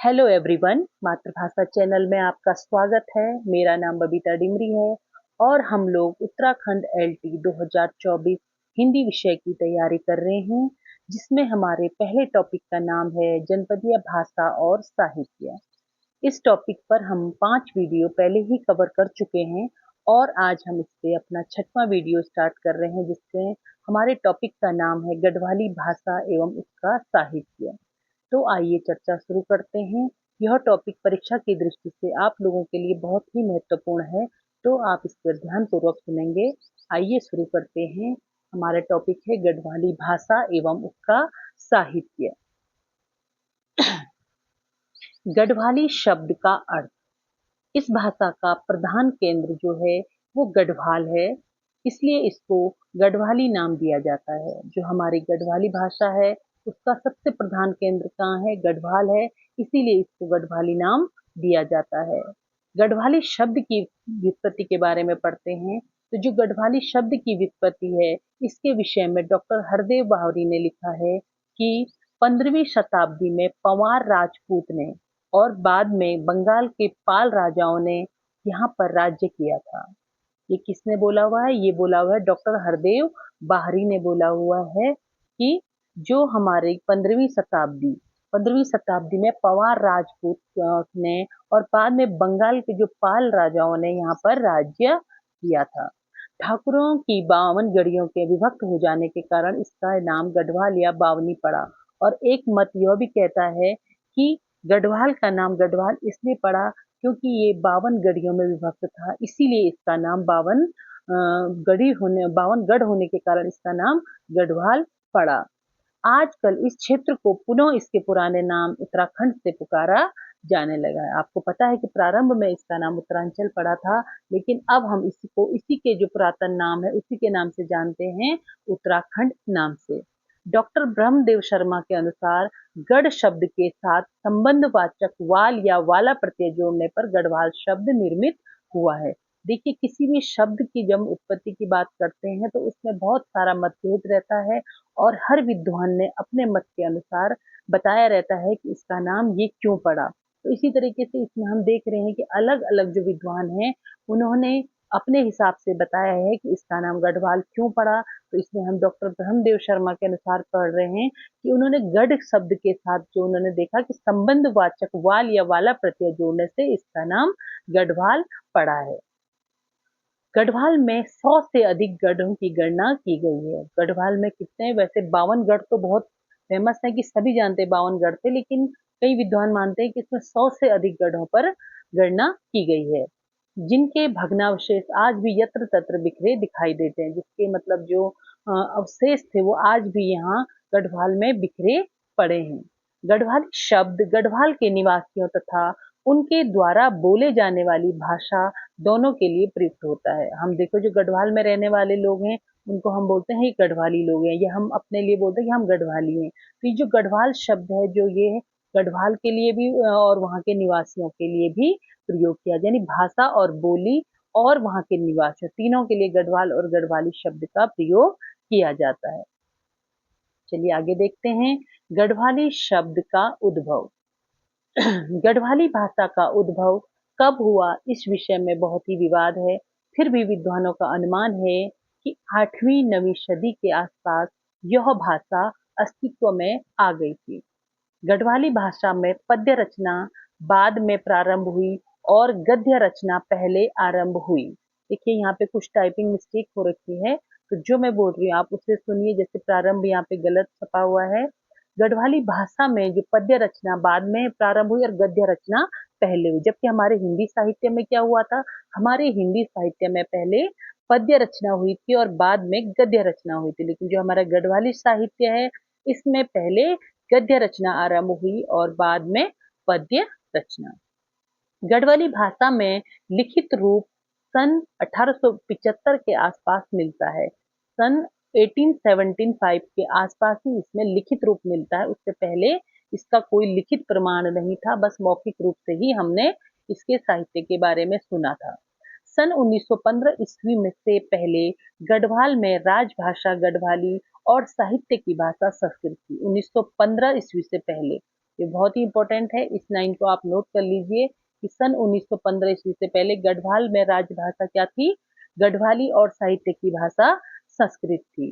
Hello everyone, मातृभाषा channel में आपका स्वागत है। मेरा नाम बबीता डिमरी है और हम लोग उत्तराखंड एलटी 2024 हिंदी विषय की तैयारी कर रहे हैं, जिसमें हमारे पहले टॉपिक का नाम है जनपदीय भाषा और साहित्य। इस टॉपिक पर हम 5 वीडियो पहले ही कवर कर चुके हैं और आज हम इस पे अपना 6वां वीडियो स्टार्ट कर रहे हैं, जिसमें हमारे टॉपिक का नाम है गढ़वाली भाषा एवं उसका साहित्य। तो आइए चर्चा शुरू करते हैं। यह टॉपिक परीक्षा की दृष्टि से आप लोगों के लिए बहुत ही महत्वपूर्ण है, तो आप इस पर ध्यानपूर्वक सुनेंगे। आइए शुरू करते हैं। हमारा टॉपिक है गढ़वाली भाषा एवं उसका साहित्य। गढ़वाली शब्द का अर्थ। इस भाषा का प्रधान केंद्र जो है वो गढ़वाल है, इसलिए इसको गढ़वाली नाम दिया जाता है। जो हमारी गढ़वाली भाषा है उसका सबसे प्रधान केंद्र कहाँ है? गढ़वाल है, इसीलिए इसको गढ़वाली नाम दिया जाता है। गढ़वाली शब्द की व्युत्पत्ति के बारे में पढ़ते हैं। तो जो गढ़वाली शब्द की व्युत्पत्ति है, इसके विषय में डॉक्टर हरदेव बावरी ने लिखा है कि 15वीं शताब्दी में पंवार राजपूत ने और बाद में बंगाल के पाल राजाओं ने यहाँ पर राज्य किया था। ये किसने बोला हुआ है? ये बोला हुआ है डॉक्टर हरदेव बाहरी ने बोला हुआ है कि जो हमारे 15वीं शताब्दी में पंवार राजपूत ने और बाद में बंगाल के जो पाल राजाओं ने यहाँ पर राज्य किया था। ठाकुरों की 52 गढ़ियों के विभक्त हो जाने के कारण इसका नाम गढ़वाल या बावनी पड़ा। और एक मत यह भी कहता है कि गढ़वाल का नाम गढ़वाल इसलिए पड़ा क्योंकि ये 52 गढ़ियों में विभक्त था, इसीलिए इसका नाम 52 गढ़ होने के कारण इसका नाम गढ़वाल पड़ा। आजकल इस क्षेत्र को पुनः इसके पुराने नाम उत्तराखंड से पुकारा जाने लगा है। आपको पता है कि प्रारंभ में इसका नाम उत्तरांचल पड़ा था, लेकिन अब हम इसी के जो पुरातन नाम है उसी के नाम से जानते हैं, उत्तराखंड नाम से। डॉक्टर ब्रह्मदेव शर्मा के अनुसार गढ़ शब्द के साथ संबंधवाचक वाल या वाला प्रत्यय जोड़ने पर गढ़वाल शब्द निर्मित हुआ है। देखिए, किसी भी शब्द की जब उत्पत्ति की बात करते हैं तो उसमें बहुत सारा मतभेद रहता है और हर विद्वान ने अपने मत के अनुसार बताया रहता है कि इसका नाम ये क्यों पड़ा। तो इसी तरीके से इसमें हम देख रहे हैं कि अलग अलग जो विद्वान हैं उन्होंने अपने हिसाब से बताया है कि इसका नाम गढ़वाल क्यों पड़ा। तो इसमें हम डॉक्टर ब्रह्मदेव शर्मा के अनुसार पढ़ रहे हैं कि उन्होंने गढ़ शब्द के साथ जो उन्होंने देखा कि संबंधवाचक वाल या वाला प्रत्यय जोड़ने से इसका नाम गढ़वाल पड़ा है। गढ़वाल में 100 से अधिक गढ़ों की गणना की गई है। गढ़वाल में कितने? वैसे 52 गढ़ तो बहुत फेमस है कि सभी जानते हैं 52 गढ़ थे, लेकिन कई विद्वान मानते हैं कि इसमें 100 से अधिक गढ़ों पर गणना की गई है, जिनके भग्नावशेष आज भी यत्र तत्र बिखरे दिखाई देते हैं। जिसके मतलब जो अवशेष थे वो आज भी यहाँ गढ़वाल में बिखरे पड़े हैं। गढ़वाली शब्द गढ़वाल के निवासियों तथा उनके द्वारा बोले जाने वाली भाषा दोनों के लिए प्रयुक्त होता है। हम देखो, जो गढ़वाल में रहने वाले लोग हैं उनको हम बोलते हैं गढ़वाली लोग हैं, या हम अपने लिए बोलते हैं कि हम गढ़वाली हैं। तो ये जो गढ़वाल शब्द है जो ये गढ़वाल के लिए भी और वहाँ के निवासियों के लिए भी प्रयोग किया, यानी भाषा और बोली और वहाँ के निवासियों तीनों के लिए गढ़वाल और गढ़वाली शब्द का प्रयोग किया जाता है। चलिए आगे देखते हैं। गढ़वाली शब्द का उद्भव। गढ़वाली भाषा का उद्भव कब हुआ, इस विषय में बहुत ही विवाद है। फिर भी विद्वानों का अनुमान है कि 8वीं 9वीं सदी के आसपास यह भाषा अस्तित्व में आ गई थी। गढ़वाली भाषा में पद्य रचना बाद में प्रारंभ हुई और गद्य रचना पहले आरंभ हुई। देखिए, यहाँ पे कुछ टाइपिंग मिस्टेक हो रखी है, तो जो मैं बोल रही हूँ आप उसे सुनिए। जैसे प्रारंभ यहाँ पे गलत छपा हुआ है। गढ़वाली भाषा में जो पद्य रचना बाद में प्रारंभ हुई और गद्य रचना पहले हुई, जबकि हमारे हिंदी साहित्य में क्या हुआ था? हमारे हिंदी साहित्य में पहले पद्य रचना हुई थी और बाद में गद्य रचना हुई थी, लेकिन जो हमारा गढ़वाली साहित्य है इसमें पहले गद्य रचना आरंभ हुई और बाद में पद्य रचना। गढ़वाली भाषा में लिखित रूप सन 1875 के आसपास मिलता है। सन 1875 के आसपास ही इसमें लिखित रूप मिलता है, उससे पहले इसका कोई लिखित प्रमाण नहीं था, बस मौखिक रूप से ही हमने इसके साहित्य के बारे में सुना था। सन 1915 ईस्वी में से पहले गढ़वाल में राजभाषा गढ़वाली और साहित्य की भाषा संस्कृत थी। 1915 ईस्वी से पहले ये बहुत ही इंपॉर्टेंट है, इस लाइन को आप नोट कर लीजिए कि सन 1915 ईस्वी से पहले गढ़वाल में राजभाषा क्या थी? गढ़वाली और साहित्य की भाषा संस्कृत थी।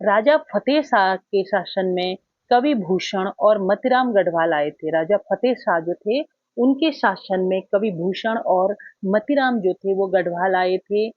राजा फतेह शाह के शासन में कवि भूषण और मतीराम गढ़वाल आए थे। राजा फतेह शाह जो थे, उनके शासन में कवि भूषण और मतीराम जो थे वो गढ़वाल आए थे,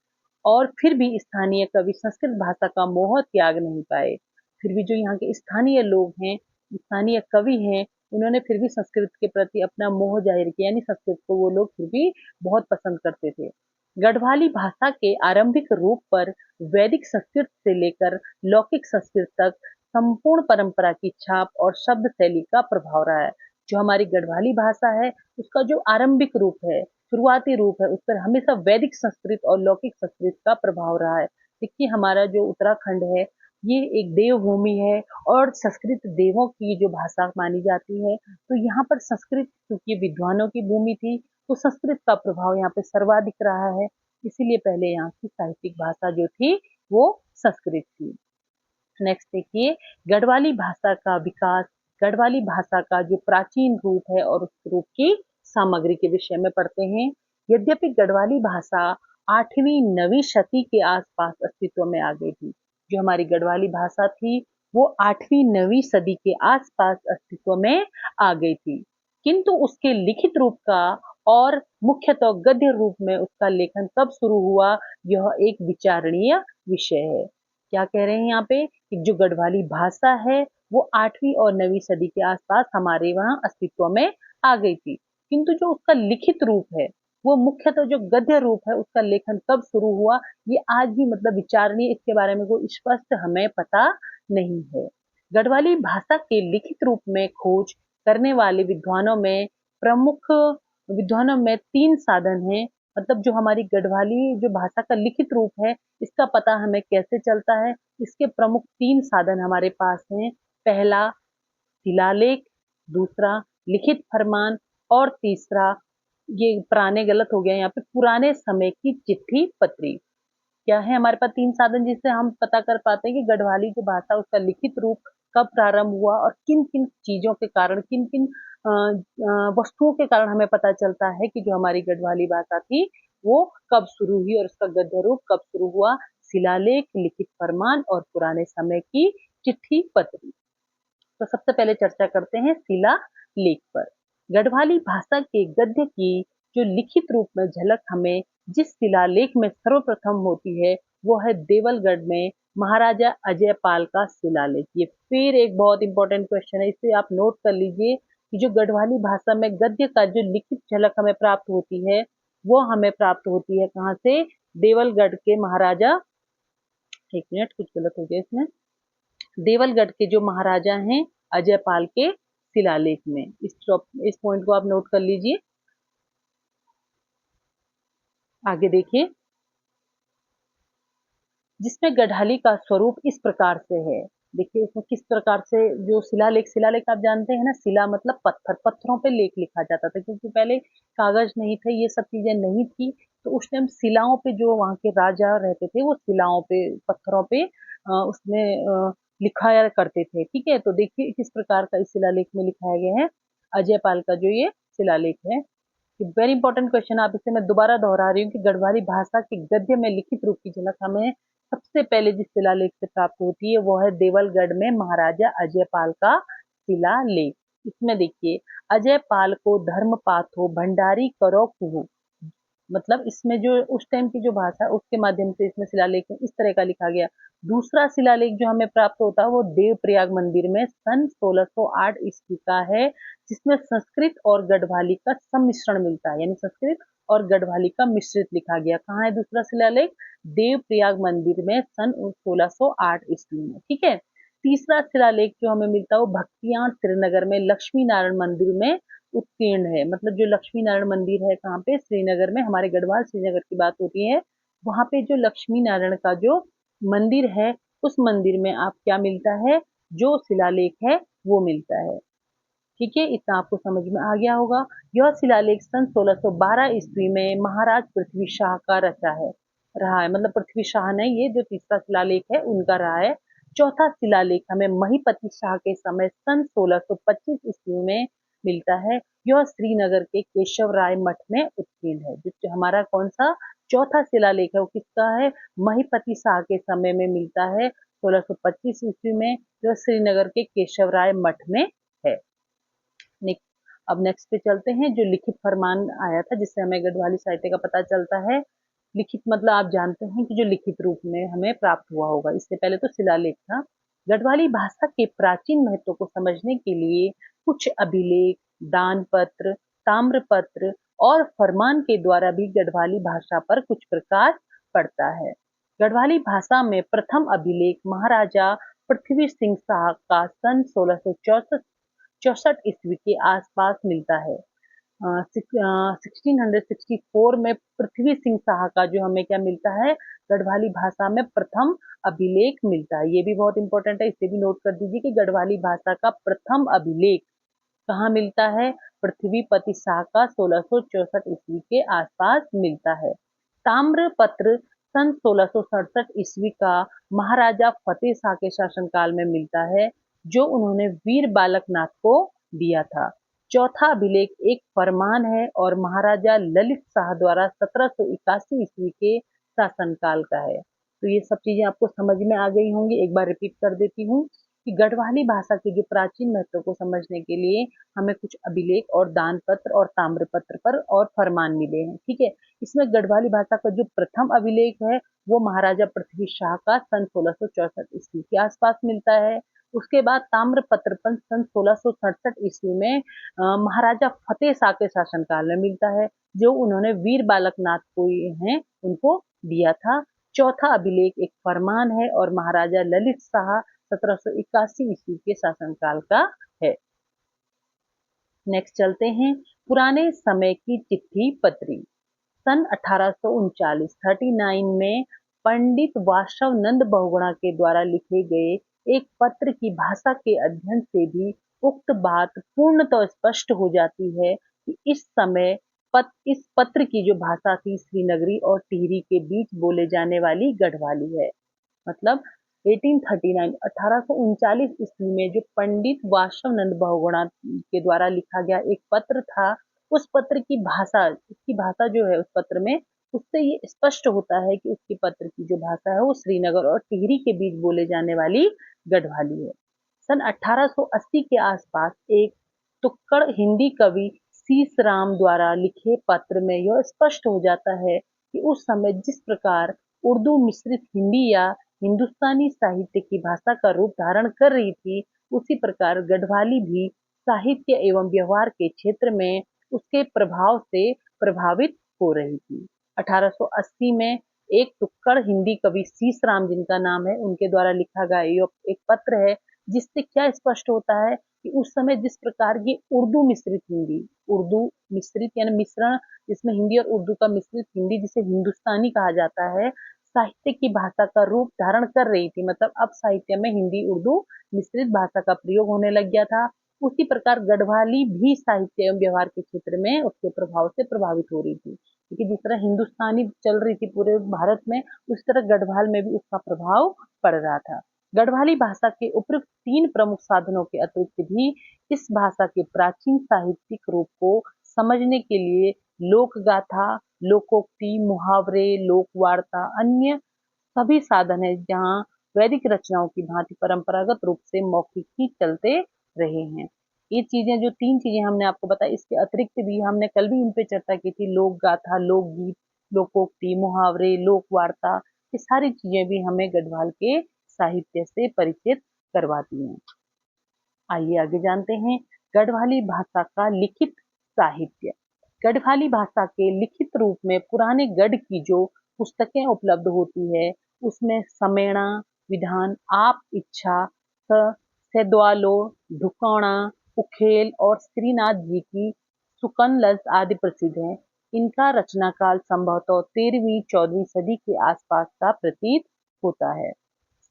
और फिर भी स्थानीय कवि संस्कृत भाषा का मोह त्याग नहीं पाए। फिर भी जो यहाँ के स्थानीय लोग हैं, स्थानीय कवि हैं, उन्होंने फिर भी संस्कृत के प्रति अपना मोह जाहिर किया, यानी संस्कृत को वो लोग फिर भी बहुत पसंद करते थे। गढ़वाली भाषा के आरंभिक रूप पर वैदिक संस्कृत से लेकर लौकिक संस्कृत तक संपूर्ण परंपरा की छाप और शब्द शैली का प्रभाव रहा है। जो हमारी गढ़वाली भाषा है, उसका जो आरंभिक रूप है, शुरुआती रूप है, उस पर हमेशा वैदिक संस्कृत और लौकिक संस्कृत का प्रभाव रहा है। देखिए, हमारा जो उत्तराखंड है, ये एक देवभूमि है और संस्कृत देवों की जो भाषा मानी जाती है, तो यहाँ पर संस्कृत, क्योंकि विद्वानों की भूमि थी, तो संस्कृत का प्रभाव यहाँ पे सर्वाधिक रहा है। इसीलिए पहले यहाँ की साहित्यिक भाषा जो थी वो संस्कृत थी। नेक्स्ट देखिए, गढ़वाली भाषा का विकास। गढ़वाली भाषा का जो प्राचीन रूप है और उस रूप की सामग्री के विषय में पढ़ते हैं। यद्यपि गढ़वाली भाषा 8वीं 9वीं शती के आसपास अस्तित्व में आ गई थी। जो हमारी गढ़वाली भाषा थी वो 8वीं 9वीं सदी के आसपास अस्तित्व में आ गई थी, किंतु उसके लिखित रूप का और मुख्यतः गद्य रूप में उसका लेखन कब शुरू हुआ, यह एक विचारणीय विषय है। क्या कह रहे हैं यहाँ पे कि जो गढ़वाली भाषा है वो 8वीं और 9वीं सदी के आसपास हमारे वहां अस्तित्व में आ गई थी, किंतु जो उसका लिखित रूप है, वो मुख्यतः जो गद्य रूप है, उसका लेखन कब शुरू हुआ, ये आज भी मतलब विचारणीय, इसके बारे में कोई स्पष्ट हमें पता नहीं है। गढ़वाली भाषा के लिखित रूप में खोज करने वाले विद्वानों में 3 साधन हैं। मतलब जो हमारी गढ़वाली जो भाषा का लिखित रूप है, इसका पता हमें कैसे चलता है, इसके प्रमुख 3 साधन हमारे पास हैं। पहला शिलालेख, दूसरा लिखित फरमान, और तीसरा, ये पुराने गलत हो गया यहाँ पे, पुराने समय की चिट्ठी पत्री। क्या है हमारे पास 3 साधन जिससे हम पता कर पाते हैं कि गढ़वाली जो भाषा उसका लिखित रूप कब प्रारंभ हुआ और किन किन चीजों के कारण, किन किन वस्तुओं के कारण हमें पता चलता है कि जो हमारी गढ़वाली भाषा थी वो कब शुरू हुई और उसका गद्य रूप कब शुरू हुआ। शिलालेख, लिखित फरमान और पुराने समय की चिट्ठी पत्री। तो सबसे पहले चर्चा करते हैं शिला लेख पर। गढ़वाली भाषा के गद्य की जो लिखित रूप में झलक हमें जिस शिलालेख में सर्वप्रथम होती है वो है देवलगढ़ में महाराजा अजयपाल का शिलालेख। ये फिर एक बहुत इंपॉर्टेंट क्वेश्चन है, इसे आप नोट कर लीजिए कि जो गढ़वाली भाषा में गद्य का जो लिखित झलक हमें प्राप्त होती है वो हमें प्राप्त होती है कहाँ से? देवलगढ़ के महाराजा, एक मिनट कुछ गलत हो गया इसमें, देवलगढ़ के जो महाराजा हैं अजयपाल के शिलालेख में। इस पॉइंट को आप नोट कर लीजिए। आगे देखिए, जिसमें गढ़वाली का स्वरूप इस प्रकार से है। देखिए इसमें किस प्रकार से जो शिलालेख आप जानते हैं ना, शिला मतलब पत्थर, पत्थरों पे लेख लिखा जाता था, क्योंकि पहले कागज नहीं थे, ये सब चीजें नहीं थी, तो उस टाइम शिलाओं पे जो वहाँ के राजा रहते थे वो शिलाओं पे, पत्थरों पे उसमें लिखाया करते थे। ठीक है, तो देखिए किस प्रकार का इस शिलालेख में लिखाया गया है। अजयपाल का जो ये शिलालेख है, वेरी इंपॉर्टेंट क्वेश्चन, आप इसे मैं दोबारा दोहरा रही हूँ कि गढ़वाली भाषा के गद्य में लिखित रूप की झलक हमें सबसे पहले जिस शिलालेख से प्राप्त होती है वो है देवलगढ़ में महाराजा अजयपाल का शिलालेख। इसमें देखिए, अजयपाल को धर्मपाथो भंडारी करो कुहू, मतलब इसमें जो उस टाइम की जो भाषा उसके माध्यम से इसमें शिलालेख में इस तरह का लिखा गया। दूसरा शिलालेख जो हमें प्राप्त होता है वो देवप्रयाग मंदिर में सन 1608 ईस्वी का है, जिसमें संस्कृत और गढ़वाली का सम्मिश्रण मिलता है, यानी संस्कृत और गढ़वाली का मिश्रित लिखा गया। कहाँ है दूसरा शिलालेख? देवप्रयाग मंदिर में सन 1608 ईस्वी में। ठीक है, तीसरा शिलालेख जो हमें मिलता है वो भक्तियां श्रीनगर में लक्ष्मी नारायण मंदिर में उत्कीर्ण है। मतलब जो लक्ष्मी नारायण मंदिर है कहाँ पे? श्रीनगर में, हमारे गढ़वाल श्रीनगर की बात होती है, वहां पे जो लक्ष्मी नारायण का जो मंदिर है उस मंदिर में आप क्या मिलता है? जो शिलालेख है वो मिलता है। ठीक है, इतना आपको समझ में आ गया होगा। यह शिलालेख सन 1612 ईस्वी में महाराज पृथ्वी शाह का रहा है, मतलब पृथ्वी शाह ने ये जो तीसरा शिलालेख है उनका रहा है। चौथा शिलालेख हमें महीपति शाह के समय सन 1625 ईस्वी में मिलता है। यह श्रीनगर के केशव राय मठ में उत्कीर्ण है। जो हमारा कौन सा चौथा शिलालेख है वो किसका है? महीपति शाह के समय में मिलता है 1625 ईस्वी में, जो श्रीनगर के केशव राय मठ में है। अब नेक्स्ट पे चलते हैं। जो लिखित फरमान आया था जिससे हमें गढ़वाली साहित्य का पता चलता है। लिखित मतलब आप जानते हैं कि जो लिखित रूप में हमें प्राप्त हुआ होगा। इससे पहले तो शिलालेख था। गढ़वाली भाषा के प्राचीन महत्व को समझने के लिए कुछ अभिलेख, दान पत्र, ताम्र पत्र और फरमान के द्वारा भी गढ़वाली भाषा पर कुछ प्रकाश पड़ता है। गढ़वाली भाषा में प्रथम अभिलेख महाराजा पृथ्वी सिंह शाह का सन 1664 ईस्वी के आसपास मिलता है। 1664 में पृथ्वी सिंह शाह का जो हमें क्या मिलता है? गढ़वाली भाषा में प्रथम अभिलेख मिलता है। ये भी बहुत इंपॉर्टेंट है, इसे भी नोट कर दीजिए कि गढ़वाली भाषा का प्रथम अभिलेख कहाँ मिलता है? पृथ्वीपति शाह का 1664 ईस्वी के आसपास मिलता है। ताम्र पत्र सन 1667 ईस्वी का महाराजा फतेह शाह के शासनकाल में मिलता है, जो उन्होंने वीर बालकनाथ को दिया था। चौथा अभिलेख एक फरमान है और महाराजा ललित शाह द्वारा 1781 ईस्वी के शासनकाल का है। तो ये सब चीजें आपको समझ में आ गई होंगी। एक बार रिपीट कर देती हूँ कि गढ़वाली भाषा के जो प्राचीन महत्व को समझने के लिए हमें कुछ अभिलेख और दान पत्र और ताम्र पत्र पर और फरमान मिले हैं। ठीक है, इसमें गढ़वाली भाषा का जो प्रथम अभिलेख है वो महाराजा पृथ्वी शाह का सन 1664 ईस्वी के आसपास मिलता है। उसके बाद ताम्र पत्र पर सन 1667 ईस्वी में महाराजा फतेह शाह के शासनकाल में मिलता है, जो उन्होंने वीर बालकनाथ को हैं उनको दिया था। चौथा अभिलेख एक फरमान है और महाराजा ललित शाह 1781 ईस्वी के शासनकाल का है। नेक्स्ट चलते हैं। पुराने समय की चिट्ठी पत्री सन 1839 में पंडित वासव नंद बहुगुणा के द्वारा लिखे गए एक पत्र की भाषा के अध्ययन से भी उक्त बात पूर्णतः स्पष्ट हो जाती है कि इस समय इस पत्र की जो भाषा थी श्रीनगरी और टिहरी के बीच बोले जाने वाली गढ़वाली है। मतलब 1839 ईस्वी में जो पंडित वासव नंद बहुगुणा के द्वारा लिखा गया एक पत्र था, उस पत्र की भाषा, उसकी भाषा जो है उस पत्र में, उससे ये स्पष्ट होता है कि उसकी पत्र की जो भाषा है वो श्रीनगर और टिहरी के बीच बोले जाने वाली गढ़वाली है। सन 1880 के आसपास एक तुक्कड़ हिंदी कवि सीस राम द्वारा लिखे पत्र में यह स्पष्ट हो जाता है कि उस समय जिस प्रकार उर्दू मिश्रित हिंदी या हिंदुस्तानी साहित्य की भाषा का रूप धारण कर रही थी, उसी प्रकार गढ़वाली भी साहित्य एवं व्यवहार के क्षेत्र में उसके प्रभाव से प्रभावित हो रही थी। 1880 में एक तुक्कड़ हिंदी कवि सीस राम, जिनका नाम है, उनके द्वारा लिखा गया एक पत्र है, जिससे क्या स्पष्ट होता है कि उस समय जिस प्रकार की उर्दू मिश्रित हिंदी, उर्दू मिश्रित यानी मिश्रण, जिसमें हिंदी और उर्दू का मिश्रित हिंदी जिसे हिंदुस्तानी कहा जाता है, साहित्य की भाषा का रूप धारण कर रही थी। मतलब अब साहित्य में हिंदी उर्दू मिश्रित भाषा का प्रयोग होने लग गया था। उसी प्रकार गढ़वाली भी साहित्य एवं व्यवहार के क्षेत्र में उसके प्रभाव से प्रभावित हो रही थी, क्योंकि जिस तरह हिंदुस्तानी चल रही थी पूरे भारत में, उस तरह गढ़वाल में भी उसका प्रभाव पड़ रहा था। गढ़वाली भाषा के उपयुक्त 3 प्रमुख साधनों के अतिरिक्त भी इस भाषा के प्राचीन साहित्यिक रूप को समझने के लिए लोक गाथा, लोकोक्ति, मुहावरे, लोक वार्ता, अन्य सभी साधन है, जहाँ वैदिक रचनाओं की भांति परंपरागत रूप से मौखिक ही चलते रहे हैं। ये चीजें, जो 3 चीजें हमने आपको बताई, इसके अतिरिक्त भी हमने कल भी इन पे चर्चा की थी, लोक गाथा, लोकगीत, लोकोक्ति, मुहावरे, लोक वार्ता, ये सारी चीजें भी हमें गढ़वाल के साहित्य से परिचित करवाती हैं। आइए आगे जानते हैं गढ़वाली भाषा का लिखित साहित्य। गढ़वाली भाषा के लिखित रूप में पुराने गढ़ की जो पुस्तकें उपलब्ध होती है, उसमें समेणा, विधान, आप इच्छा, सेद्वालो, ढुकौणा, उखेल और श्रीनाथ जी की सुकनलस आदि प्रसिद्ध हैं। इनका रचनाकाल संभवतः 13वीं-14वीं सदी के आसपास का प्रतीत होता है।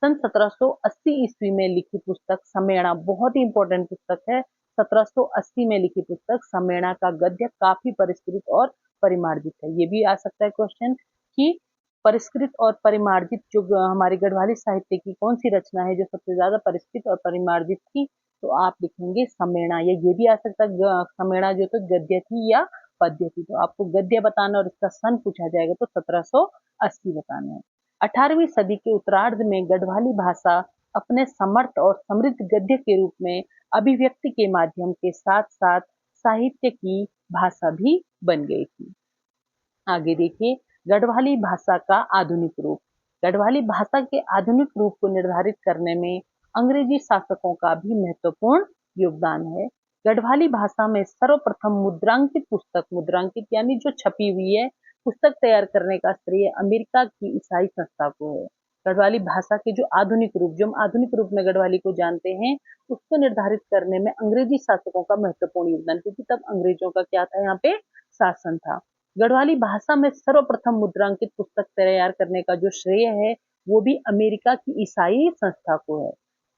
सन 1780 ईस्वी में लिखी पुस्तक समेणा बहुत ही इंपॉर्टेंट पुस्तक है। 1780 में लिखी पुस्तक समेणा का गद्य काफी परिष्कृत और परिमार्जित है। ये भी आ सकता है क्वेश्चन कि परिष्कृत और परिमार्जित जो हमारी गढ़वाली साहित्य की कौन सी रचना है जो सबसे ज्यादा परिष्कृत और परिमार्जित थी, तो आप लिखेंगे समेणा। या ये भी आ सकता है समेणा जो तो गद्य थी या पद्य थी। तो आपको गद्य बताना और इसका सन पूछा जाएगा तो 1780 बताना है। 18वीं सदी के उत्तरार्ध में गढ़वाली भाषा अपने समर्थ और समृद्ध गद्य के रूप में अभिव्यक्ति के माध्यम के साथ साथ साहित्य की भाषा भी बन गई थी। आगे देखिए, गढ़वाली भाषा का आधुनिक रूप। गढ़वाली भाषा के आधुनिक रूप को निर्धारित करने में अंग्रेजी शासकों का भी महत्वपूर्ण योगदान है। गढ़वाली भाषा में सर्वप्रथम मुद्रांकित पुस्तक, मुद्रांकित यानी जो छपी हुई है, पुस्तक तैयार करने का श्रेय अमेरिका की ईसाई संस्था को है। गढ़वाली भाषा के जो आधुनिक रूप, जो हम आधुनिक रूप में गढ़वाली को जानते हैं, उसको निर्धारित करने में अंग्रेजी शासकों का महत्वपूर्ण योगदान, क्योंकि तब अंग्रेजों का क्या था यहाँ पे, शासन था। गढ़वाली भाषा में सर्वप्रथम मुद्रांकित पुस्तक तैयार करने का जो श्रेय है वो भी अमेरिका की ईसाई संस्था को है।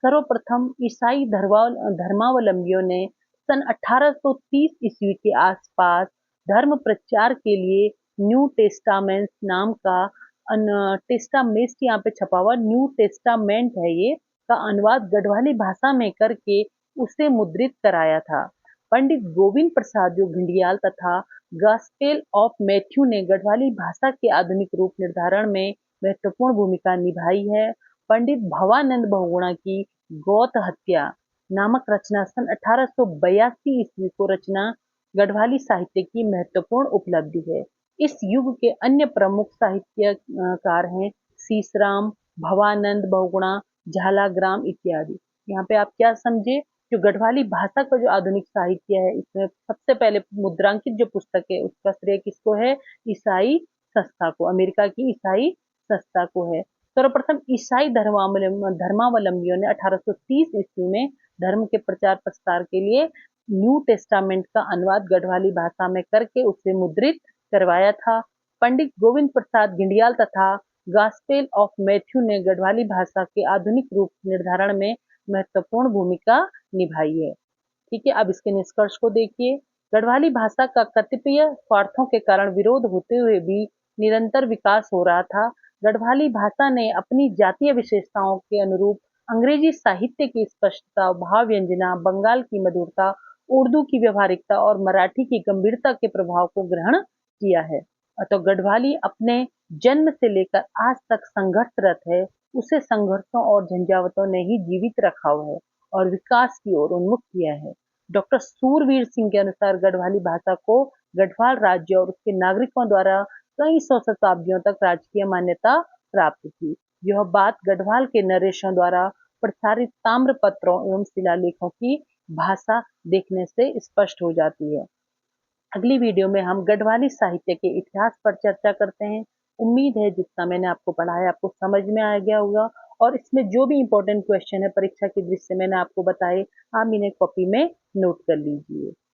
सर्वप्रथम ईसाई धर्मावलंबियों ने सन 1830 ईस्वी के आसपास धर्म प्रचार के लिए न्यू टेस्टामेंट नाम का, टेस्टामेस्ट यहाँ पे छपा हुआ न्यू टेस्टामेंट है ये, का अनुवाद गढ़वाली भाषा में करके उसे मुद्रित कराया था। पंडित गोविंद प्रसाद जो घिंडियाल तथा गॉस्पेल ऑफ मैथ्यू ने गढ़वाली भाषा के आधुनिक रूप निर्धारण में महत्वपूर्ण भूमिका निभाई है। पंडित भवानंद बहुगुणा की गौत हत्या नामक रचना सन 1882 ईस्वी को रचना गढ़वाली साहित्य की महत्वपूर्ण उपलब्धि है। इस युग के अन्य प्रमुख साहित्यकार हैं सीसराम, भवानंद बहुगुणा, झालाग्राम इत्यादि। यहाँ पे आप क्या समझे, जो गढ़वाली भाषा का जो आधुनिक साहित्य है, इसमें सबसे पहले मुद्रांकित जो पुस्तक है उसका श्रेय किसको है, ईसाई संस्था को, अमेरिका की ईसाई संस्था को है। सर्वप्रथम ईसाई धर्मावलंबियों ने 1830 ईस्वी में धर्म के प्रचार प्रसार के लिए न्यू टेस्टामेंट का अनुवाद गढ़वाली भाषा में करके उसे मुद्रित करवाया था। पंडित गोविंद प्रसाद घिंडियाल तथा गॉस्पेल ऑफ मैथ्यू ने गढ़वाली भाषा के आधुनिक रूप निर्धारण में महत्वपूर्ण भूमिका निभाई है। ठीक है, अब इसके निष्कर्ष को देखिए। गढ़वाली भाषा का कतिपय स्वार्थों के कारण विरोध होते हुए भी निरंतर विकास हो रहा था। गढ़वाली भाषा ने अपनी जातीय विशेषताओं के अनुरूप अंग्रेजी साहित्य की स्पष्टता, भाव व्यंजना, बंगाल की मधुरता, उर्दू की व्यवहारिकता और मराठी की गंभीरता के प्रभाव को ग्रहण किया है। अतः गढ़वाली अपने जन्म से लेकर आज तक संघर्षरत है। उसे संघर्षों और झंझावतों ने ही जीवित रखा हुआ है और विकास की ओर उन्मुख किया है। डॉक्टर सूरवीर सिंह के अनुसार गढ़वाली भाषा को गढ़वाल राज्य और उसके नागरिकों द्वारा कई सौ शताब्दियों तक राजकीय मान्यता प्राप्त थी। यह बात गढ़वाल के नरेशों द्वारा प्रसारित ताम्र पत्रों एवं शिलालेखों की भाषा देखने से स्पष्ट हो जाती है। अगली वीडियो में हम गढ़वाली साहित्य के इतिहास पर चर्चा करते हैं। उम्मीद है जितना मैंने आपको पढ़ाया आपको समझ में आ गया होगा, और इसमें जो भी इम्पोर्टेंट क्वेश्चन है परीक्षा की दृष्टि से मैंने आपको बताए, आप इन्हें कॉपी में नोट कर लीजिए।